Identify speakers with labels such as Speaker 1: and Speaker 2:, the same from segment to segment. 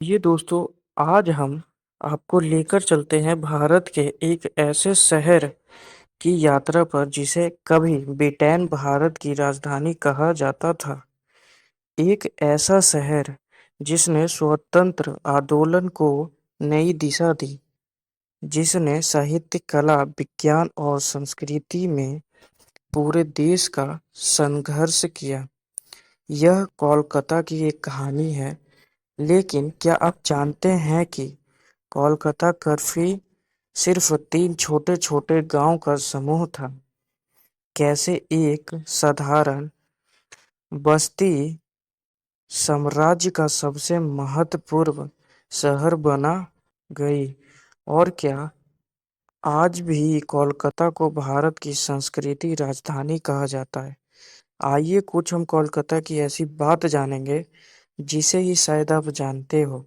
Speaker 1: یہ دوستو آج ہم آپ کو لے کر چلتے ہیں بھارت کے ایک ایسے شہر کی یاترا پر جسے کبھی بریٹین بھارت کی راجدھانی کہا جاتا تھا۔ ایک ایسا شہر جس نے سوتنتر آندولن کو نئی دشا دی، جس نے ساہتیہ، کلا، وگیان اور سنسکرتی میں پورے دیش کا سنگھرش کیا۔ یہ کولکاتہ کی ایک کہانی ہے، لیکن کیا آپ جانتے ہیں کہ کولکاتہ کافی صرف 3 چھوٹے چھوٹے گاؤں کا سموہ تھا؟ کیسے ایک سادھارن بستی سامراجیہ کا سب سے مہتوپورن شہر بنا گئی، اور کیا آج بھی کولکاتہ کو بھارت کی سنسکرتی راجدھانی کہا جاتا ہے؟ آئیے کچھ ہم کولکاتہ کی ایسی بات جانیں گے جسے ہی شاید آپ جانتے ہو۔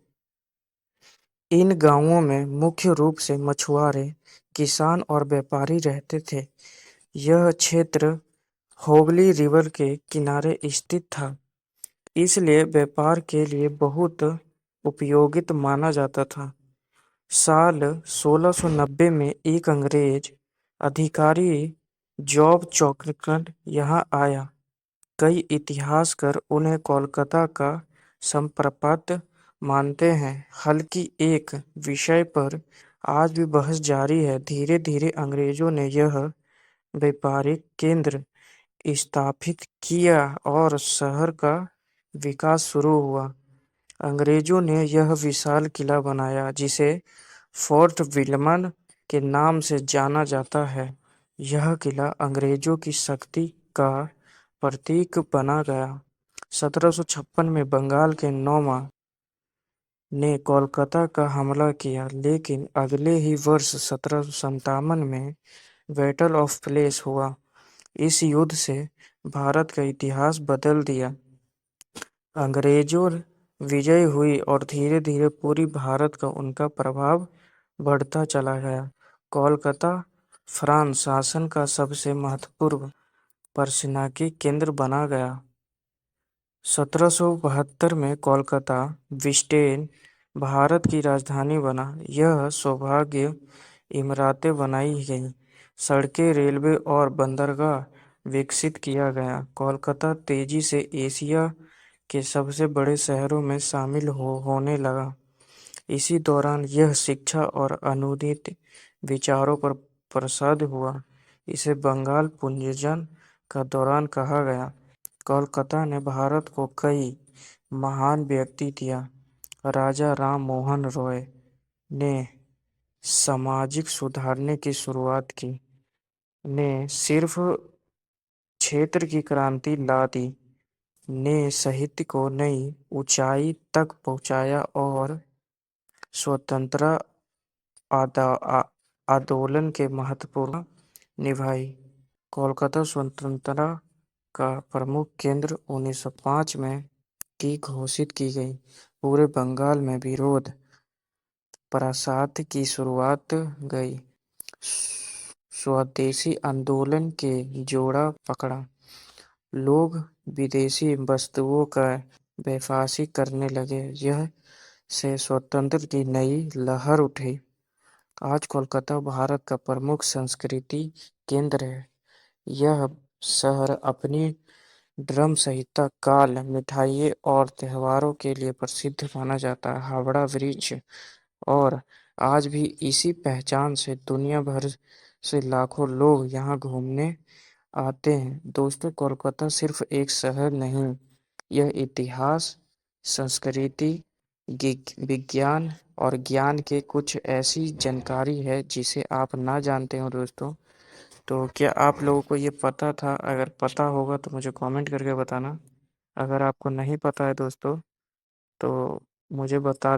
Speaker 1: ان گاؤں میں مکھیہ روپ سے مچھوارے، کسان اور بیپاری رہتے تھے۔ یہ چھیتر ہوگلی ریور کے کنارے استھت تھا، اس لیے بیپار کے لیے بہت اپیوگت مانا جاتا تھا۔ سال 1690 میں ایک انگریز ادھیکاری جاب چوکرٹ یہاں آیا۔ کئی اتہاسکار انہیں کولکاتہ کا سمپرپت مانتے ہیں، حالانکہ ایک وشے پر آج بھی بحث جاری ہے۔ دھیرے دھیرے انگریزوں نے یہ بیپارک کیندر استھاپت کیا اور شہر کا وکاس شروع ہوا۔ انگریزوں نے یہ وشال قلعہ بنایا جسے فورٹ ولیم کے نام سے جانا جاتا ہے۔ یہ قلعہ انگریزوں کی شکتی کا پرتیک بنا گیا۔ 1756 میں بنگال کے نوما نے کولکاتہ کا حملہ کیا، لیکن اگلے ہی برس 1757 میں بیٹل آف پلیس ہوا۔ اس یدھ سے بھارت کا اتہاس بدل دیا۔ انگریزوں وجے ہوئی اور دھیرے دھیرے پورے بھارت کا ان کا پربھاؤ بڑھتا چلا گیا۔ کولکاتہ فرانسیسی شاسن کا سب سے مہتوپورن پرشناکی کیندر بنا گیا۔ 1772 میں کولکاتہ بریٹین بھارت کی راجدھانی بنا۔ یہ شاہی عمارتیں بنائی گئیں، سڑکیں، ریلوے اور بندرگاہ وکست کیا گیا۔ کولکاتہ تیزی سے ایشیا کے سب سے بڑے شہروں میں شامل ہونے لگا۔ اسی دوران یہ شکشا اور آدھنک وچاروں پر پرساد ہوا۔ اسے بنگال پنجاب کا دوران کہا گیا۔ کولکاتہ نے بھارت کو کئی مہان ویکتی دیا۔ راجا رام موہن رائے نے سماجک سدھار کی شروعات کی، نے صرف چھیتر کی کرانتی لا دی، نے ساہتیہ کو نئی اونچائی تک پہنچایا اور سوتنترتا آندولن کی مہتوپورن نبھائی۔ کولکاتہ سوتنترتا کا پرمکھ کیندر 1905 میں کی گھوشت کی گئی۔ پورے بنگال میں ورودھ پرستھ کی شروعات گئی۔ سودیشی آندولن نے جوڑا پکڑا۔ لوگ ودیشی وستوؤں کی بازیافی کرنے لگے۔ یہ سے سوتنترتا کی نئی لہر اٹھی۔ آج کولکاتہ بھارت کا پرمکھ سنسکرتی کیندر ہے۔ یہ شہر اپنی ڈرم سنگیت، کال، مٹھائیوں اور تہواروں کے لیے پرسدھ مانا جاتا ہے۔ ہاوڑا برج اور آج بھی اسی پہچان سے دنیا بھر سے لاکھوں لوگ یہاں گھومنے آتے ہیں۔ دوستو، کولکاتہ صرف ایک شہر نہیں، یہ اتہاس، سنسکرتی، وگیان اور گیان کی کچھ ایسی جانکاری ہے جسے آپ نہ جانتے ہوں۔ دوستو، تو کیا آپ لوگوں کو یہ پتا تھا؟ اگر پتا ہوگا تو مجھے کامنٹ کر کے بتانا۔ اگر آپ کو نہیں پتا ہے دوستو تو مجھے بتا